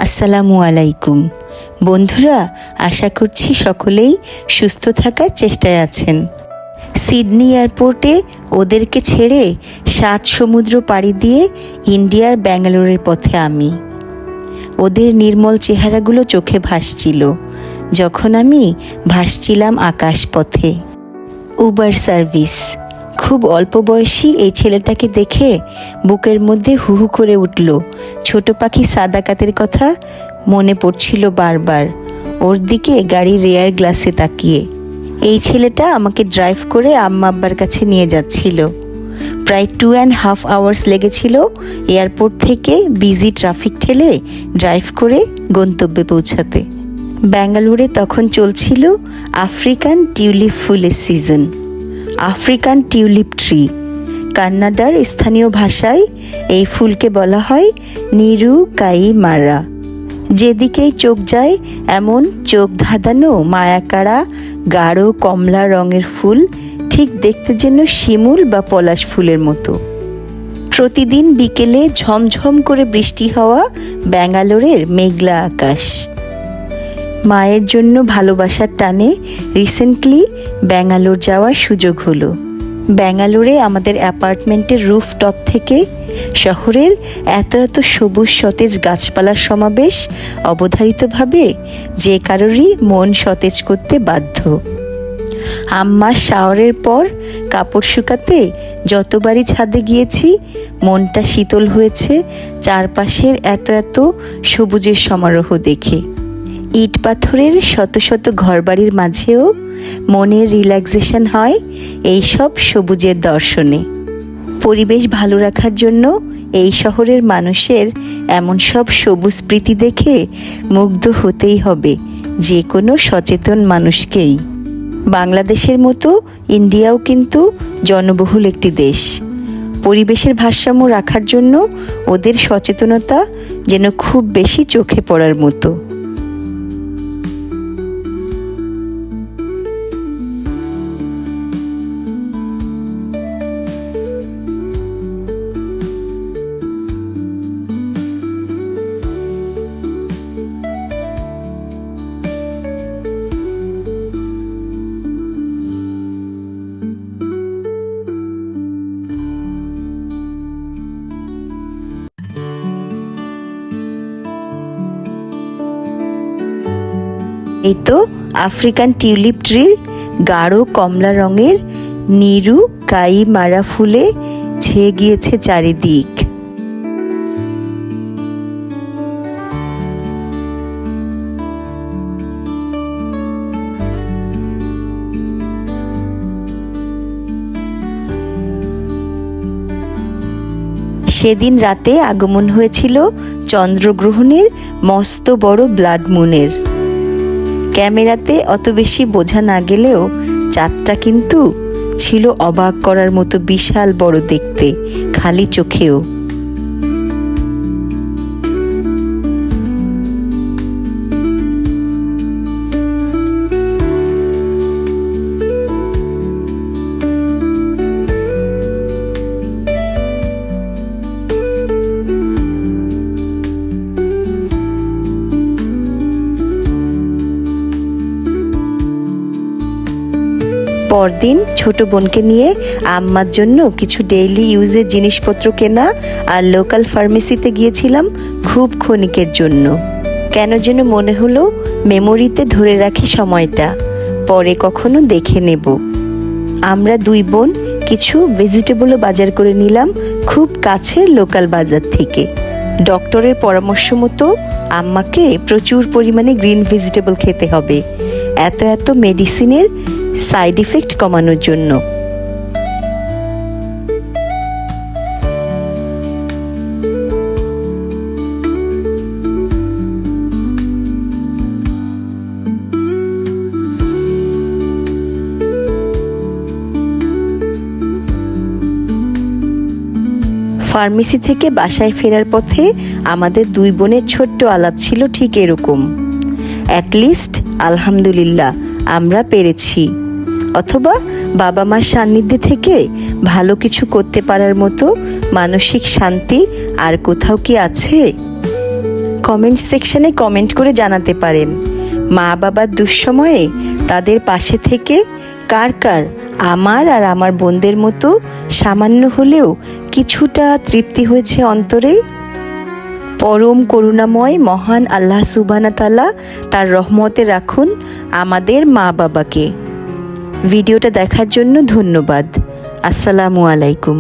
আসসালামু আলাইকুম বন্ধুরা, আশা করছি সকলেই সুস্থ থাকার চেষ্টায় আছেন। সিডনি এয়ারপোর্টে ওদেরকে ছেড়ে 7 সমুদ্র পাড়ি দিয়ে ইন্ডিয়ার ব্যাঙ্গালোরের পথে আমি। ওদের নির্মল চেহারাগুলো চোখে ভাসছিল যখন আমি ভাসছিলাম আকাশপথে। Uber service. খুব অল্প বয়সী এই ছেলেটাকে দেখে বুকের মধ্যে হু হু করে উঠল। ছোট পাখি সাদাকাতের কথা মনে পড়ছিল বারবার, ওর দিকে গাড়ির রেয়ার গ্লাসে তাকিয়ে। এই ছেলেটা আমাকে ড্রাইভ করে আম্মা আব্বার কাছে নিয়ে যাচ্ছিল। প্রায় 2.5 আওয়ার্স লেগেছিল এয়ারপোর্ট থেকে বিজি ট্রাফিক ঠেলে ড্রাইভ করে গন্তব্যে পৌঁছাতে। ব্যাঙ্গালোরে তখন চলছিল আফ্রিকান টিউলিপ ফুলের সিজন। আফ্রিকান টিউলিপ ট্রি, কানাডার স্থানীয় ভাষায় এই ফুলকে বলা হয় নিরু কাই মারা। যেদিকেই চোখ যায় এমন চোখ ধাঁধানো মায়াকাড়া গাঢ় কমলা রঙের ফুল, ঠিক দেখতে যেন শিমুল বা পলাশ ফুলের মতো। প্রতিদিন বিকেলে ঝমঝম করে বৃষ্টি হওয়া ব্যাঙ্গালোরের মেঘলা আকাশ। মায়ের জন্য ভালোবাসার টানে রিসেন্টলি ব্যাঙ্গালোর যাওয়ার সুযোগ হলো। ব্যাঙ্গালোরে আমাদের অ্যাপার্টমেন্টের রুফটপ থেকে শহরের এত এত সবুজ সতেজ গাছপালার সমাবেশ অবধারিতভাবে যে কারোরই মন সতেজ করতে বাধ্য। আম্মা শাওয়ারের পর কাপড় শুকাতে যতবারই ছাদে গিয়েছি মনটা শীতল হয়েছে চারপাশের এত এত সবুজের সমারোহ দেখে। ইট পাথরের শত শত ঘরবাড়ির মাঝেও মনের রিল্যাক্সেশন হয় এই সব সবুজের দর্শনে। পরিবেশ ভালো রাখার জন্য এই শহরের মানুষের এমন সব সবুজ প্রীতি দেখে মুগ্ধ হতেই হবে যে কোনো সচেতন মানুষকেই। বাংলাদেশের মতো ইন্ডিয়াও কিন্তু জনবহুল একটি দেশ। পরিবেশের ভারসাম্য রাখার জন্য ওদের সচেতনতা যেন খুব বেশি চোখে পড়ার মতো। এই তো আফ্রিকান টিউলিপ ট্রির গাঢ় কমলা রঙের নিরু কাই মারা ফুলে ছেয়ে গিয়েছে চারিদিক। সেদিন রাতে আগমন হয়েছিল চন্দ্রগ্রহণের মস্ত বড় ব্লাড মুনের। ক্যামেরাতে অত বেশি বোঝা না গেলেও চাঁদটা কিন্তু ছিল অবাক করার মতো বিশাল বড় দেখতে, খালি চোখেও। পরদিন ছোট বোনকে নিয়ে আম্মার জন্য কিছু ডেইলি ইউজের জিনিসপত্র কেনা আর লোকাল ফার্মেসিতে গিয়েছিলাম খুব ক্ষণিকের জন্য। কেন যেন মনে হলো মেমোরিতে ধরে রাখি সময়টা, পরে কখনো দেখে নেব। আমরা দুই বোন কিছু ভেজিটেবলও বাজার করে নিলাম খুব কাছের লোকাল বাজার থেকে। ডক্টরের পরামর্শ মতো আম্মাকে প্রচুর পরিমাণে গ্রিন ভেজিটেবল খেতে হবে এত এত মেডিসিনের সাইড ইফেক্ট কমানোর জন্য। ফার্মেসি থেকে বাসায় ফেরার পথে আমাদের দুই বোনের ছোট্ট আলাপ ছিল ঠিক এরকম, অ্যাটলিস্ট আলহামদুলিল্লাহ আমরা পেরেছি, অথবা বাবা মার সান্নিধ্যে থেকে ভালো কিছু করতে পারার মতো মানসিক শান্তি আর কোথাও কি আছে? কমেন্ট সেকশনে কমেন্ট করে জানাতে পারেন মা বাবার দুঃসময়ে তাদের পাশে থেকে কার কার আমার আর আমার বোনদের মতো সামান্য হলেও কিছুটা তৃপ্তি হয়েছে অন্তরে। পরম করুণাময় মহান আল্লাহ সুবহানাহু ওয়া তাআলা তার রহমতে রাখুন আমাদের মা বাবাকে। ভিডিওটা দেখার জন্য ধন্যবাদ। আসসালামু আলাইকুম।